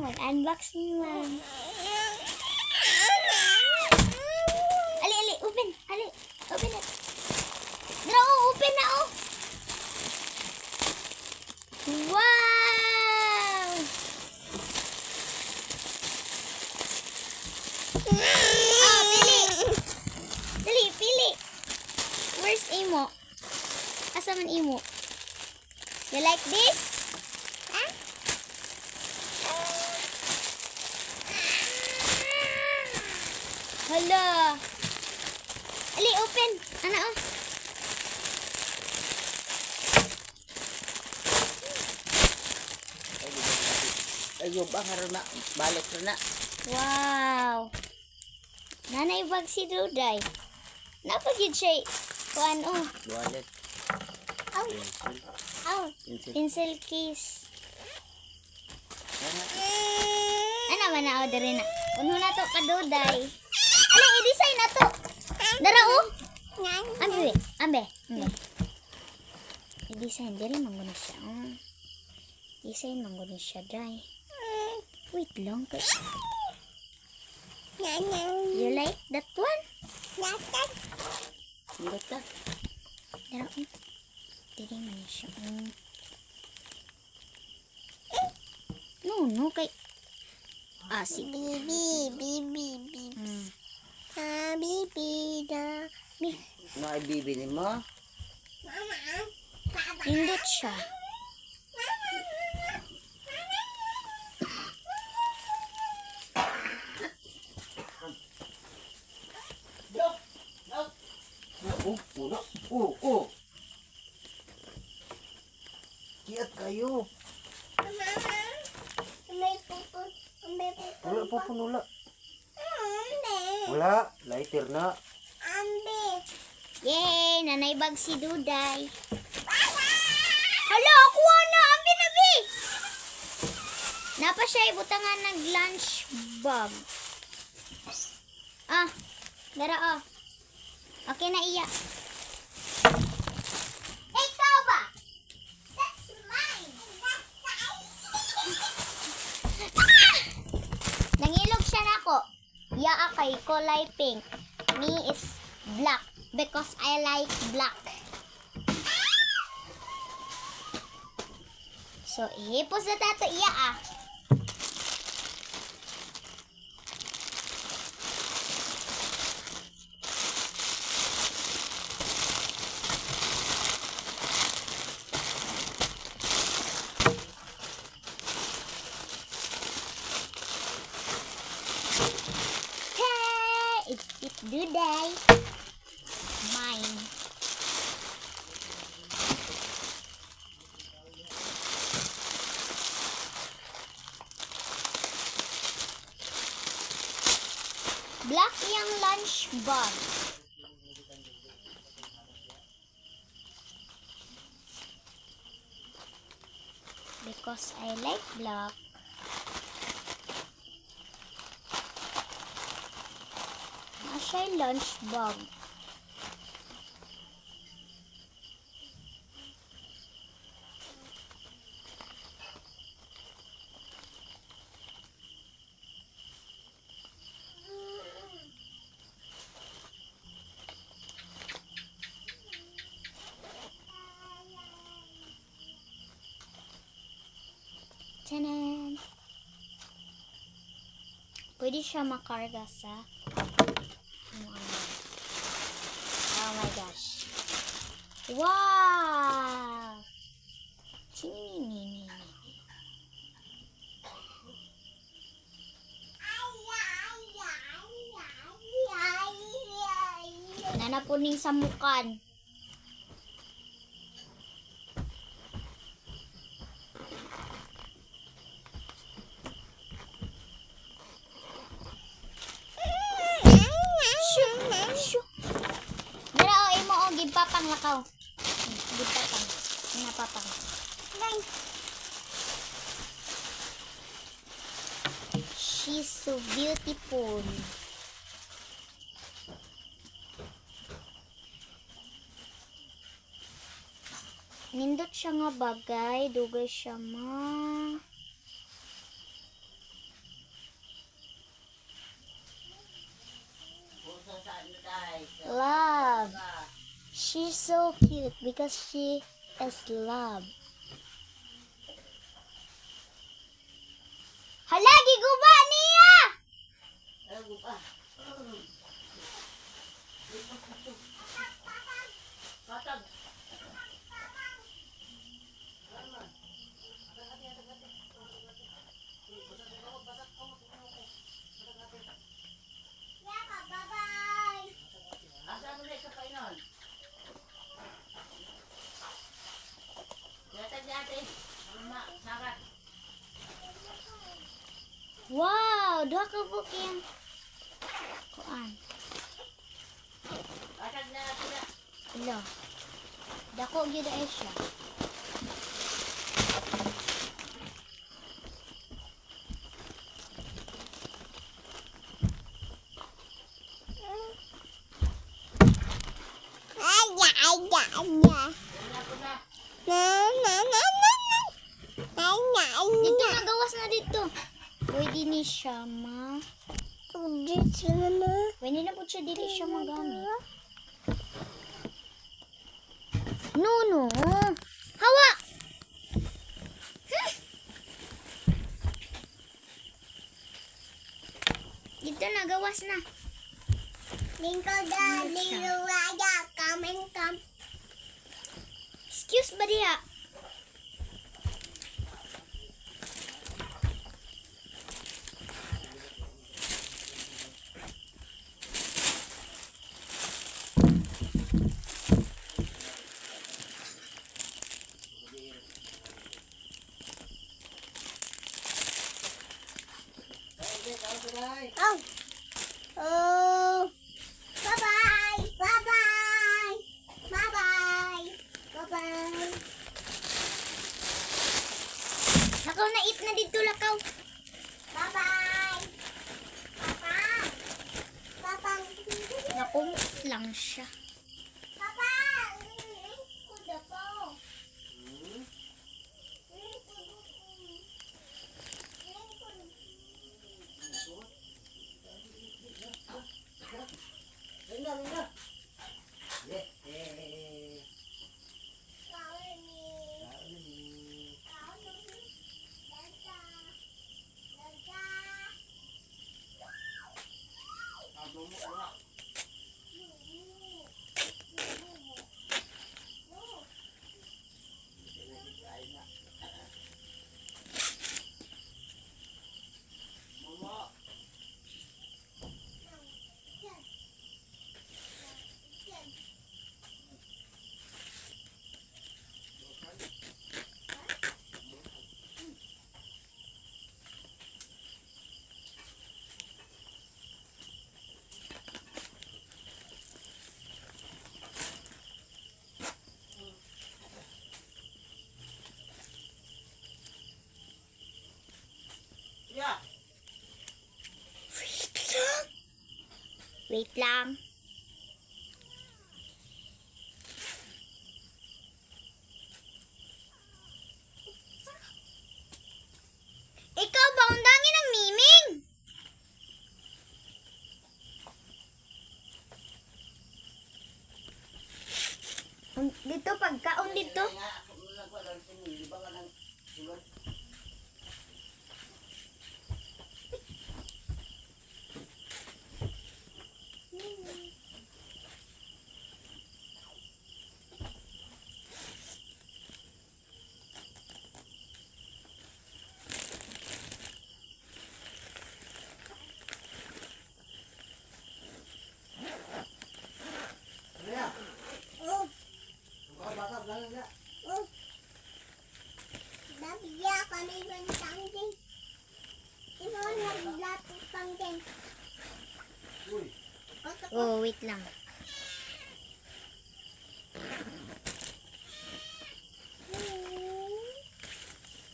Mag-unbox ni Ma'am. Ali, open. Ali, open it. Dra, open na, oh. Wow! Oh, pili. Dali, pili. Where's Imo? Asa man Imo? You like this? Huh? Hala. Ali, open. Ano, oh. Ayun ba na balik na. Wow. Nanay bag si Duday. Napagid siya. Kuan, oh. Wallet. Aw. Pencil. Aw. Pencil. Pencil case. Ano man na order na? Uno na to kaduday. Ano i-design na to? Dara oh. Ambe, ambe. I-design diri man siya. Design man siya dai. Wait lang kay. You like that one? Basta. Dara oh. Diri man siya. No, kay sige. Bibi da. No ay bibili mo. Indot siya. Oh. Kiat kayo. Wala po punula. Wala, lighter na. Yay! Nanay bag si Duday. Hala, kuha na! Ambi na, bi! Napa siya ibutangan ng lunch bag. Dara, oh. Okay na iya. Ikaw ba? That's mine. Nangilog siya na ko. Yaa kay kulay pink. Me is black because I like black. So, ihipos na tato iya Hey! It's Duday. Mine. Black yung lunch bag. Because I like black. Siya lunch bag. Tanan! Pwede siya makarga sa oh my gosh. Wow! Chini. Nanapuning sa mukan. Gipapang lakaw. Gipapang. Napapang. She's so beautiful. Nindot siya nga bagay. Dugay siya so cute because she is love. Hala, giguba niya! Ayaw pa. Patag. Bye-bye. Asa mo na sa kainon? Yatag yate. Mama, sarat. Wow, duha ka book yung kuan. Patag na sila. Hello. Dako gyud ay siya. Aya, aya, aya. Na, na, na, na, na. Aya, Dito aya. nagawas na dito. Pwede ni siya Ulit sana. Pwede na po siya dili siya magamit. Nuno. Hawa. Dito nagawas na. Lingkod da, liluwaya, kaming kam. Excuse ba diha? Oh. Oh. Bye-bye. Bye-bye. Bye-bye. Bye-bye. Lakaw na eat na dito lakaw. Bye-bye. Papa. Papa. Nakumot lang siya. Papa. Kuda po. Linda, linda. Yeah. Yeah. Wait lang. Ikaw ba undangin ng miming? Dito pagkaon dito. Nga, ako lang ko lang sinili. Di ba nga nang sulod? Oh. Oh. Nabigyan ka na ibang tangking. Ino naglato tangking. Oh, wait lang.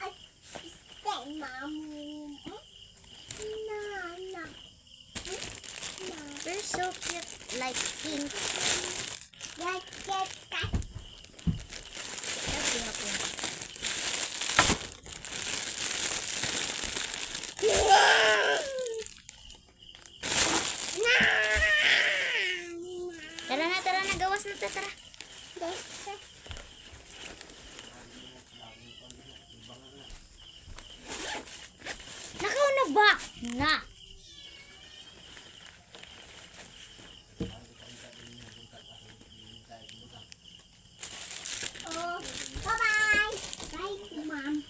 At stay, mamu. Na, na. You're so cute, like pink. Get, get, get. That's beautiful. Tara na, gawas na, tara. Get. na. Oh, bye-bye. Bye, ma'am.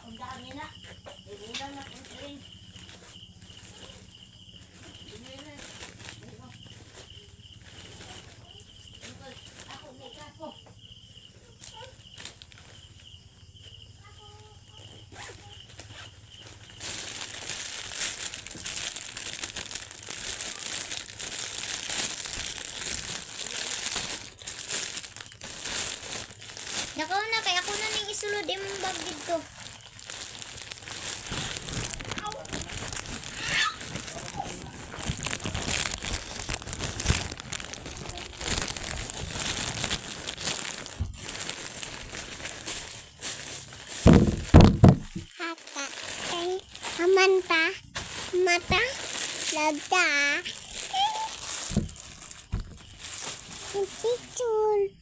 Ang dami na. Ibulan na kung rin. Ako, may kapo. Nakaw na kay ako na ning isulod imong bag dito. Hata. Amanta. Mata. Lagda. Picture.